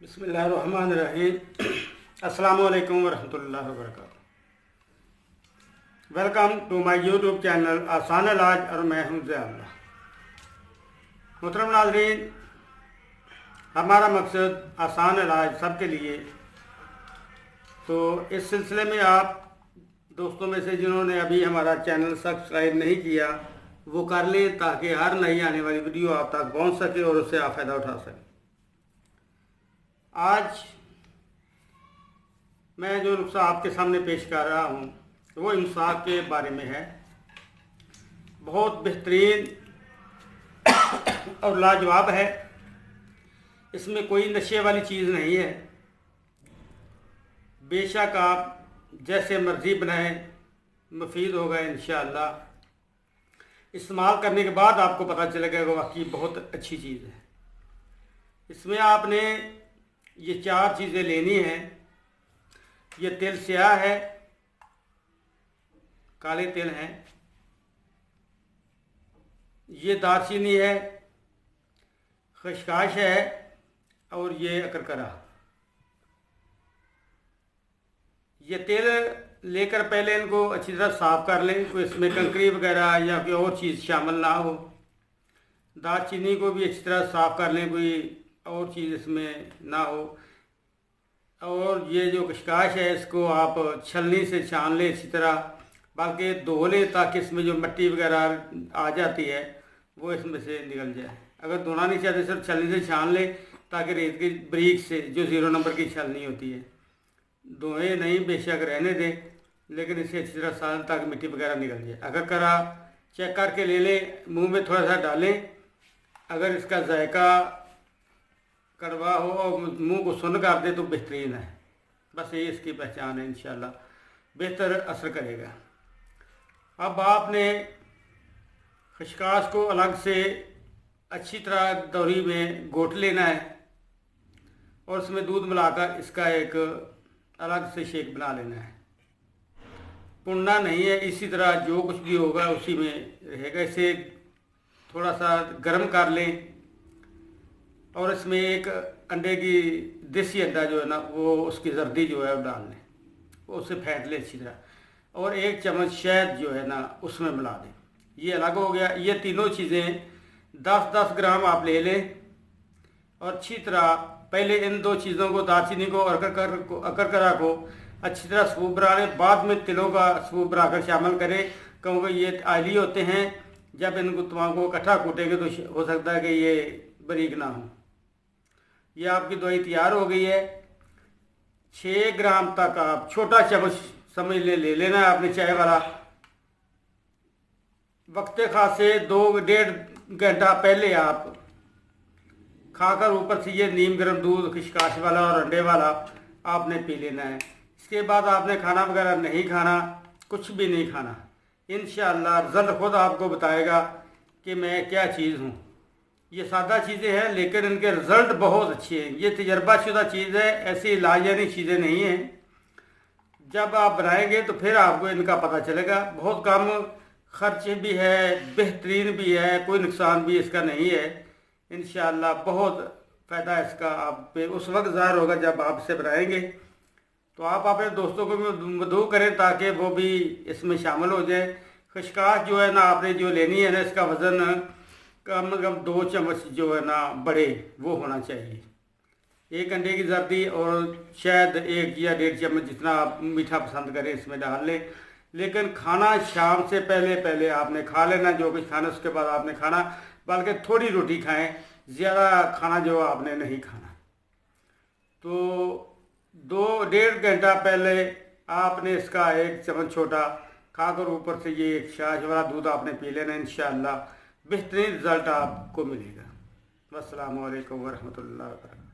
बिस्मिल्लाहिर्रहमानिर्रहीम। अस्सलामु अलैकुम वरहमतुल्लाहि वबरकातुहू। Welcome to my YouTube channel आसान इलाज और मैं हूं ज़ियाउल्लाह। मोहतरम नाज़रीन, हमारा मकसद आसान इलाज सबके लिए। तो इस सिलसिले में आप दोस्तों में से जिन्होंने अभी हमारा चैनल सब्सक्राइब नहीं किया वो कर लें ताकि हर नई आने वाली वीडियो आप तक पहुंच सके और उससे आप फ़ायदा उठा सकें। आज मैं जो नुस्खा आपके सामने पेश कर रहा हूँ वो इमसाक के बारे में है। बहुत बेहतरीन और लाजवाब है। इसमें कोई नशे वाली चीज़ नहीं है। बेशक आप जैसे मर्ज़ी बनाएं, मुफीद होगा इंशाअल्लाह। इस्तेमाल करने के बाद आपको पता चलेगा कि वाकई बहुत अच्छी चीज़ है। इसमें आपने ये 4 चीज़ें लेनी हैं। ये तिल स्याह है, काले तिल हैं, ये दालचीनी है, खसखस है और ये अकरकरा। ये तेल लेकर पहले इनको अच्छी तरह साफ़ कर लें, कोई इसमें कंकरी वगैरह या कोई और चीज़ शामिल ना हो। दालचीनी को भी अच्छी तरह साफ़ कर लें, कोई और चीज़ इसमें ना हो। और ये जो खसखस है इसको आप छलनी से छान लें अच्छी तरह, बल्कि धो लें ताकि इसमें जो मिट्टी वगैरह आ जाती है वो इसमें से निकल जाए। अगर धोना नहीं चाहते सिर्फ छलनी से छान लें ताकि रेत की ब्रीक से जो 0 नंबर की छलनी होती है, धोए नहीं बेशक रहने दें, लेकिन इसे अच्छी तरह साल ताकि मिट्टी वगैरह निकल जाए। अगर करा चेक करके ले लें, मुंह में थोड़ा सा डालें। अगर इसका जायका कड़वा हो और मुंह को सुन कर दे तो बेहतरीन है। बस ये इसकी पहचान है, इंशाल्लाह बेहतर असर करेगा। अब आपने खसखस को अलग से अच्छी तरह दौरी में घोट लेना है और उसमें दूध मिलाकर इसका एक अलग से शेक बना लेना है। पुड़ना नहीं है, इसी तरह जो कुछ भी होगा उसी में रहेगा। इसे थोड़ा सा गर्म कर लें और इसमें एक अंडे की देसी अंडा जो है ना वो उसकी जर्दी जो है वो डाल लें, वो उसे फेंट लें अच्छी तरह, और 1 चम्मच शहद जो है ना उसमें मिला दें। ये अलग हो गया। ये तीनों चीज़ें 10-10 ग्राम आप ले लें और अच्छी तरह पहले इन 2 चीज़ों को, दालचीनी को और अकरकरा को अच्छी तरह सूप बना लें। बाद में तिलों का सूप बनाकर शामिल करें, क्योंकि ये आयली होते हैं। जब इनको तमाम को इकट्ठा कूटेंगे तो हो सकता है कि ये बारीक ना हो। ये आपकी दवाई तैयार हो गई है। 6 ग्राम तक आप छोटा चम्मच समझ ले लेना है आपने चाय वाला। वक्त खास से 2-1.5 घंटा पहले आप खाकर ऊपर से ये नीम गर्म दूध खसखस वाला और अंडे वाला आपने पी लेना है। इसके बाद आपने खाना वगैरह नहीं खाना, कुछ भी नहीं खाना। इंशाअल्लाह रिजल्ट खुद आपको बताएगा कि मैं क्या चीज़ हूँ। ये सादा चीज़ें हैं लेकिन इनके रिज़ल्ट बहुत अच्छे हैं। ये तजर्बाशुदा चीज़ है, ऐसी इलाजानी चीज़ें नहीं हैं। जब आप बनाएंगे तो फिर आपको इनका पता चलेगा। बहुत कम खर्च भी है, बेहतरीन भी है, कोई नुकसान भी इसका नहीं है। इंशाअल्लाह बहुत फ़ायदा इसका आप पे उस वक्त ज़ाहिर होगा जब आप इसे बनाएंगे। तो आप अपने दोस्तों को भी मदऊ करें ताकि वो भी इसमें शामिल हो जाए। खसखस जो है ना आपने जो लेनी है ना, इसका वज़न कम से कम 2 चम्मच जो है ना बड़े वो होना चाहिए। 1 अंडे की जर्दी और शायद 1 या 1.5 चम्मच जितना आप मीठा पसंद करें इसमें डाल लें। लेकिन खाना शाम से पहले आपने खा लेना जो कुछ खाना, उसके बाद आपने खाना, बल्कि थोड़ी रोटी खाएं, ज़्यादा खाना जो आपने नहीं खाना। तो 2-1.5 घंटा पहले आपने इसका 1 चम्मच छोटा खाकर ऊपर से ये एक छाछ वाला दूध आपने पी लेना। इंशाअल्लाह बेहतरीन रिज़ल्ट आपको मिलेगा। अस्सलामु अलैकुम वरहमतुल्लाहि वबरकातुहू।